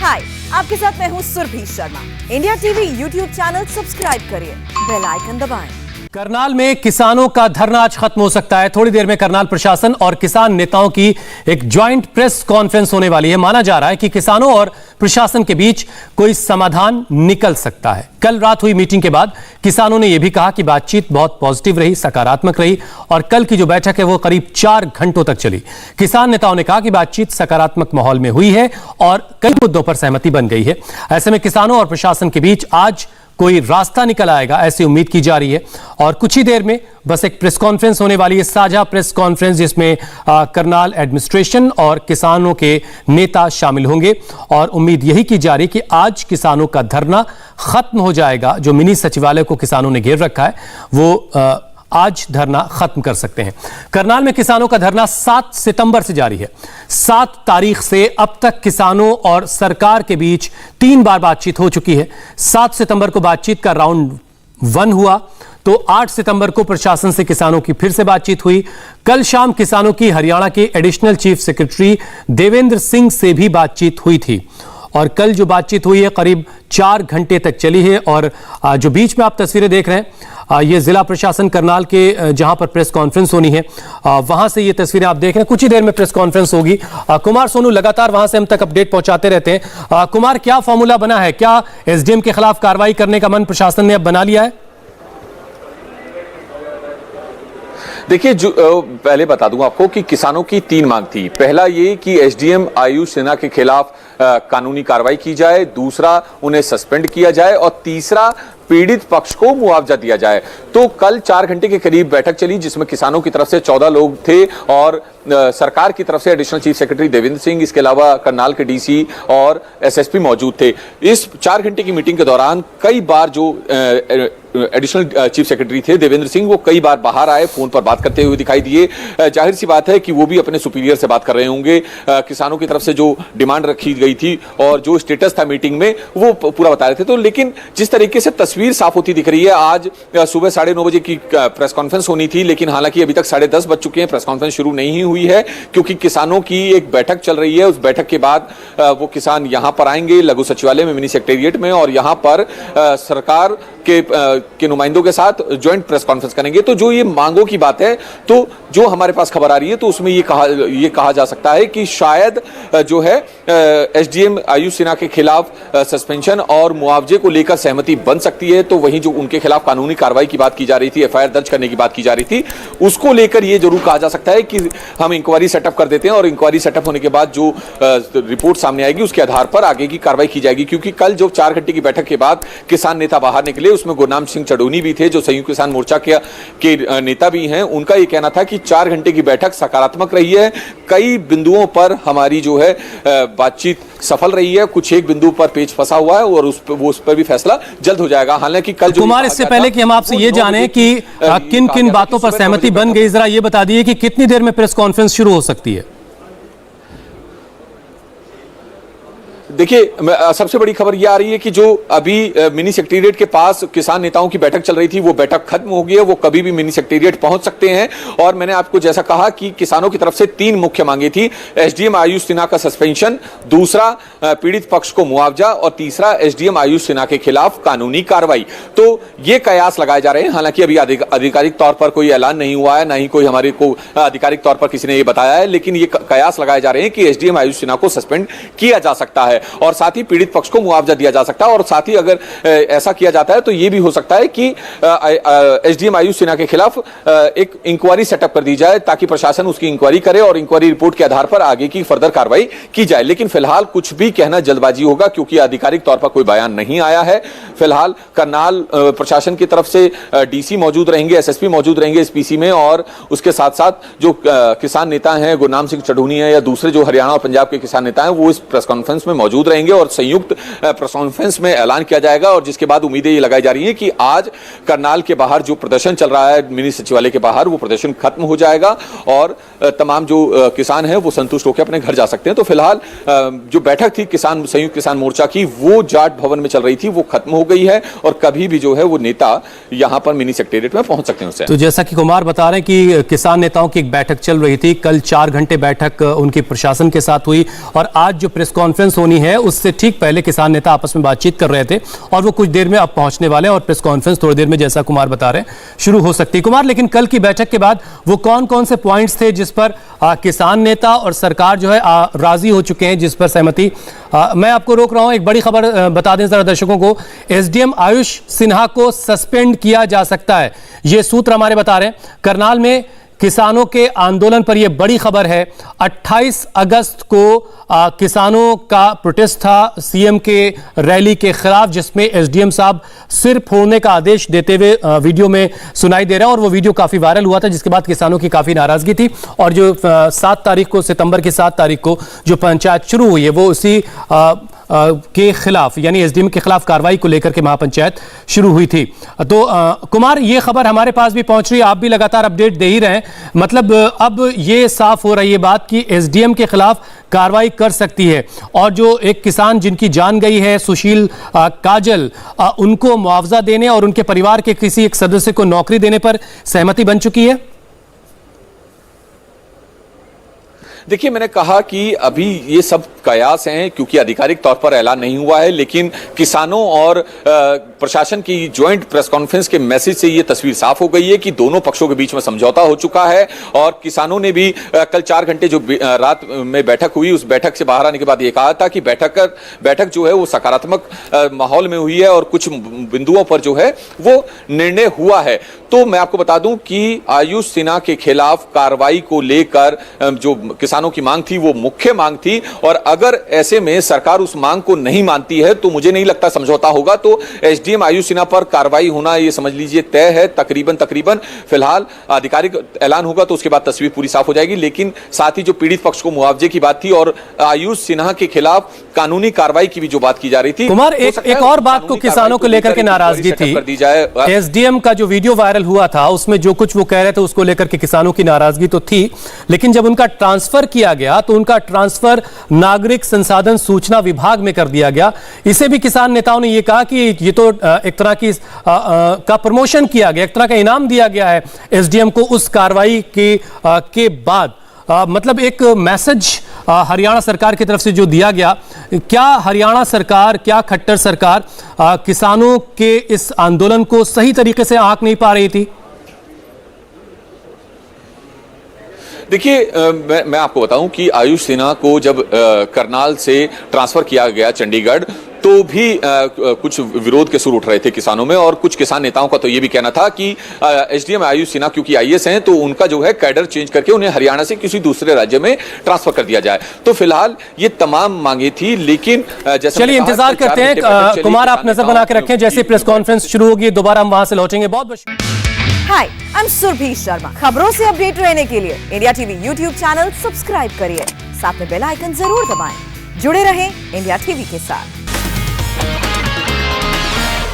हाय, आपके साथ मैं हूँ Surabhi Sharma. India TV YouTube channel subscribe करिए, बेल आइकन दबाएं। करनाल में किसानों का धरना आज खत्म हो सकता है। थोड़ी देर में करनाल प्रशासन और किसान नेताओं की एक ज्वाइंट प्रेस कॉन्फ्रेंस होने वाली है। माना जा रहा है कि किसानों और प्रशासन के बीच कोई समाधान निकल सकता है। कल रात हुई मीटिंग के बाद किसानों ने यह भी कहा कि बातचीत बहुत पॉजिटिव रही, सकारात्मक रही और कल की जो बैठक है वो करीब 4 घंटों तक चली। किसान नेताओं ने कहा कि बातचीत सकारात्मक माहौल में हुई है और कई मुद्दों पर सहमति बन गई है। ऐसे में किसानों और प्रशासन के बीच आज कोई रास्ता निकल आएगा, ऐसी उम्मीद की जा रही है। और कुछ ही देर में बस एक प्रेस कॉन्फ्रेंस होने वाली है, साझा प्रेस कॉन्फ्रेंस, जिसमें करनाल एडमिनिस्ट्रेशन और किसानों के नेता शामिल होंगे। और उम्मीद यही की जा रही कि आज किसानों का धरना खत्म हो जाएगा। जो मिनी सचिवालय को किसानों ने घेर रखा है वो आज धरना खत्म कर सकते हैं। करनाल में किसानों का धरना 7 सितंबर से जारी है। 7 तारीख से अब तक किसानों और सरकार के बीच 3 बार बातचीत हो चुकी है। 7 सितंबर को बातचीत का राउंड 1 हुआ तो 8 सितंबर को प्रशासन से किसानों की फिर से बातचीत हुई। कल शाम किसानों की हरियाणा के additional chief secretary Devendra Singh से भी बातचीत हुई थी और कल जो बातचीत हुई है करीब 4 घंटे तक चली है। और जो बीच में आप तस्वीरें देख रहे हैं ये जिला प्रशासन करनाल के जहां पर प्रेस कॉन्फ्रेंस होनी है वहां से ये तस्वीरें आप देख रहे हैं। कुछ ही देर में प्रेस कॉन्फ्रेंस होगी। कुमार सोनू लगातार वहां से हम तक अपडेट पहुंचाते रहते हैं। कुमार, क्या फॉर्मूला बना है? क्या एसडीएम के खिलाफ कार्रवाई करने का मन प्रशासन ने अब बना लिया है? देखिए, जो पहले बता दूं आपको कि किसानों की 3 मांग थी। पहला ये कि एसडीएम आयुष सिन्हा के खिलाफ कानूनी कार्रवाई की जाए, दूसरा उन्हें सस्पेंड किया जाए और तीसरा पीड़ित पक्ष को मुआवजा दिया जाए। तो कल 4 घंटे के करीब बैठक चली जिसमें किसानों की तरफ से 14 लोग थे और सरकार की तरफ से additional chief secretary Devendra Singh, इसके अलावा करनाल के डीसी और एसएसपी मौजूद थे। इस 4 घंटे की मीटिंग के दौरान कई बार जो एडिशनल चीफ सेक्रेटरी थे देवेंद्र सिंह, वो कई बार बाहर आए, फोन पर बात करते हुए दिखाई दिए। जाहिर सी बात है कि वो भी अपने सुपीरियर से बात कर रहे होंगे। किसानों की तरफ से जो डिमांड रखी गई थी और जो स्टेटस था मीटिंग में वो पूरा बता रहे थे। तो लेकिन जिस तरीके से तस्वीर साफ होती दिख रही है, आज सुबह 9:30 बजे की प्रेस कॉन्फ्रेंस होनी थी लेकिन हालांकि अभी तक 10:30 बज चुके हैं, प्रेस कॉन्फ्रेंस शुरू नहीं हुई है क्योंकि किसानों की एक बैठक चल रही है। उस बैठक के बाद वो किसान यहां पर आएंगे लघु सचिवालय में, मिनी सेक्रेटेरिएट में, और यहां पर सरकार के नुमाइंदों के साथ ज्वाइंट प्रेस कॉन्फ्रेंस करेंगे। तो जो ये मांगों की बात है, तो जो हमारे पास खबर आ रही है तो उसमें ये कहा जा सकता है कि शायद जो है एसडीएम आयुष सिन्हा के खिलाफ सस्पेंशन और मुआवजे को लेकर सहमति बन सकती है। तो वहीं जो उनके खिलाफ कानूनी कार्रवाई की बात की जा रही थी, एफआईआर दर्ज करने की बात की जा रही थी, उसको लेकर यह जरूर कहा जा सकता है कि हम इंक्वायरी सेटअप कर देते हैं और इंक्वायरी सेटअप होने के बाद जो रिपोर्ट सामने आएगी उसके आधार पर आगे की कार्रवाई की जाएगी। क्योंकि कल जो 4 घंटे की बैठक के बाद किसान नेता बाहर निकले, उसमें गुरनाम सिंह चढ़ूनी भी थे जो संयुक्त किसान मोर्चा के नेता भी हैं। उनका यह कहना था कि 4 घंटे की बैठक सकारात्मक रही है, कई बिंदुओं पर हमारी जो है बातचीत सफल रही है, कुछ एक बिंदु पर पेच फंसा हुआ है और उस पर भी फैसला जल्द हो जाएगा। हालांकि कल कुमार, इससे पहले कि हम आपसे ये जानें कि किन किन बातों पर सहमति बन गई, जरा ये बता दिए कि कितनी देर में प्रेस कॉन्फ्रेंस शुरू हो सकती है? देखिए, सबसे बड़ी खबर यह आ रही है कि जो अभी मिनी सेक्रेटेरिएट के पास किसान नेताओं की बैठक चल रही थी वो बैठक खत्म हो गई है। वो कभी भी मिनी सेक्रेटेरिएट पहुंच सकते हैं। और मैंने आपको जैसा कहा कि किसानों की तरफ से 3 मुख्य मांगे थी, एसडीएम आयुष सिन्हा का सस्पेंशन, दूसरा पीड़ित पक्ष को मुआवजा और तीसरा एसडीएम आयुष सिन्हा के खिलाफ कानूनी कार्रवाई। तो ये कयास लगाए जा रहे हैं। हालांकि अभी आधिकारिक तौर पर कोई ऐलान नहीं हुआ है, ना ही कोई हमारे को आधिकारिक तौर पर किसी ने ये बताया है, लेकिन ये कयास लगाए जा रहे हैं कि एसडीएम आयुष सिन्हा को सस्पेंड किया जा सकता है और साथ ही पीड़ित पक्ष को मुआवजा दिया जा सकता है। और साथ ही अगर ऐसा किया जाता है तो यह भी हो सकता है कि एसडीएम आयुष सिन्हा के खिलाफ एक इंक्वायरी सेटअप कर दी जाए ताकि प्रशासन उसकी इंक्वायरी करे और इंक्वायरी रिपोर्ट के आधार पर आगे की फर्दर कार्रवाई की जाए। लेकिन फिलहाल कुछ भी कहना जल्दबाजी होगा क्योंकि आधिकारिक तौर पर कोई बयान नहीं आया है। फिलहाल करनाल प्रशासन की तरफ से डीसी मौजूद रहेंगे, एसएसपी मौजूद रहेंगे इस पीसी में, और उसके साथ साथ जो किसान नेता हैं गुरनाम सिंह चढ़ूनी है या दूसरे जो हरियाणा और पंजाब के किसान नेता हैं वो इस प्रेस कॉन्फ्रेंस में मौजूद रहेंगे और संयुक्त प्रेस कॉन्फ्रेंस में ऐलान किया जाएगा। और जिसके बाद उम्मीदें ये लगाई जा रही है कि आज करनाल के बाहर जो प्रदर्शन चल रहा है मिनी सचिवालय के बाहर, वो प्रदर्शन खत्म हो जाएगा और तमाम जो किसान हैं वो संतुष्ट होकर अपने घर जा सकते हैं। तो फिलहाल जो बैठक थी संयुक्त किसान मोर्चा की वो जाट भवन में चल रही थी, वो खत्म हो गई है और कभी भी जो है वो नेता यहां पर मिनी सेक्रेटेरिएट में पहुंच सकते हैं उससे। तो जैसा कि कुमार बता रहे हैं कि किसान नेताओं की एक बैठक चल रही थी, कल 4 घंटे बैठक उनकी प्रशासन के साथ हुई और आज जो प्रेस कॉन्फ्रेंस होनी होनी है उससे ठीक पहले किसान नेता आपस में बातचीत कर रहे थे और वो कुछ देर में अब पहुंचने वाले हैं और प्रेस कॉन्फ्रेंस थोड़ी देर में, जैसा कुमार बता रहे हैं, शुरू हो सकती है। कुमार, लेकिन कल की बैठक के बाद वो कौन कौन से पॉइंट्स थे जिस पर किसान नेता और सरकार जो है राजी हो चुके हैं, जिस पर सहमति? मैं आपको रोक रहा हूं, एक बड़ी खबर बता दें जरा दर्शकों को। एसडीएम आयुष सिन्हा को सस्पेंड किया जा सकता है, ये सूत्र हमारे बता रहे हैं। करनाल में किसानों के आंदोलन पर यह बड़ी खबर है। 28 अगस्त को किसानों का प्रोटेस्ट था सीएम के रैली के खिलाफ, जिसमें एसडीएम साहब सिर फोड़ने का आदेश देते हुए वीडियो में सुनाई दे रहा है और वो वीडियो काफी वायरल हुआ था, जिसके बाद किसानों की काफी नाराजगी थी। और जो 7 तारीख को, सितंबर की 7 तारीख को जो पंचायत शुरू हुई है वो उसी के खिलाफ, यानी एसडीएम के खिलाफ कार्रवाई को लेकर के महापंचायत शुरू हुई थी। तो कुमार, ये खबर हमारे पास भी पहुंच रही है, आप भी लगातार अपडेट दे ही रहे हैं। मतलब अब ये साफ हो रही है बात कि एसडीएम के खिलाफ कार्रवाई कर सकती है और जो एक किसान जिनकी जान गई है, सुशील काजल, उनको मुआवजा देने और उनके परिवार के किसी एक सदस्य को नौकरी देने पर सहमति बन चुकी है। देखिए, मैंने कहा कि अभी ये सब कयास हैं क्योंकि आधिकारिक तौर पर ऐलान नहीं हुआ है, लेकिन किसानों और प्रशासन की ज्वाइंट प्रेस कॉन्फ्रेंस के मैसेज से ये तस्वीर साफ हो गई है कि दोनों पक्षों के बीच में समझौता हो चुका है। और किसानों ने भी कल 4 घंटे जो रात में बैठक हुई, उस बैठक से बाहर आने के बाद ये कहा था कि बैठक जो है वो सकारात्मक माहौल में हुई है और कुछ बिंदुओं पर जो है वो निर्णय हुआ है। तो मैं आपको बता दूं कि आयुष सिन्हा के खिलाफ कार्रवाई को लेकर जो किसानों की मांग थी वो मुख्य मांग थी, और अगर ऐसे में सरकार उस मांग को नहीं मानती है तो मुझे नहीं लगता समझौता होगा। तो एसडीएम आयुष सिन्हा पर कार्रवाई होना ये समझ लीजिए तय है तकरीबन। फिलहाल आधिकारिक ऐलान होगा तो उसके बाद तस्वीर पूरी साफ हो जाएगी। लेकिन साथ ही जो पीड़ित पक्ष को मुआवजे की बात थी और आयुष सिन्हा के खिलाफ कानूनी कार्रवाई की भी जो बात की जा रही थी। कुमार, एक और बात को किसानों को लेकर के नाराजगी थी। एसडीएम का जो वीडियो वायरल हुआ था उसमें जो कुछ वो कह रहे थे उसको लेकर के किसानों की नाराजगी तो थी, लेकिन जब उनका ट्रांसफर किया गया तो उनका ट्रांसफर नागरिक संसाधन सूचना विभाग में कर दिया गया। इसे भी किसान नेताओं ने यह कहा कि ये तो एक तरह की का प्रमोशन किया गया, एक तरह का इनाम दिया गया है एसडीएम को उस कार्रवाई के बाद। मतलब एक मैसेज हरियाणा सरकार की तरफ से जो दिया गया, क्या हरियाणा सरकार, क्या खट्टर सरकार किसानों के इस आंदोलन को सही तरीके से आंक नहीं पा रही थी? देखिए, मैं आपको बताऊं कि आयुष सिन्हा को जब करनाल से ट्रांसफर किया गया चंडीगढ़, तो भी कुछ विरोध के सुर उठ रहे थे किसानों में, और कुछ किसान नेताओं का तो ये भी कहना था कि एसडीएम आयुष सिन्हा क्योंकि आईएएस हैं तो उनका जो है कैडर चेंज करके उन्हें हरियाणा से किसी दूसरे राज्य में ट्रांसफर कर दिया जाए। तो फिलहाल ये तमाम मांगे थी, लेकिन जैसे चलिए इंतजार करते हैं। कुमार, आप नजर बना के रखें, जैसे प्रेस कॉन्फ्रेंस शुरू होगी दोबारा हम वहां से लौटेंगे। बहुत बहुत हाय, आई एम सुरभि शर्मा। खबरों से अपडेट रहने के लिए India TV YouTube channel subscribe करिए, साथ में बेल आइकन जरूर दबाएं। जुड़े रहें इंडिया टीवी के साथ।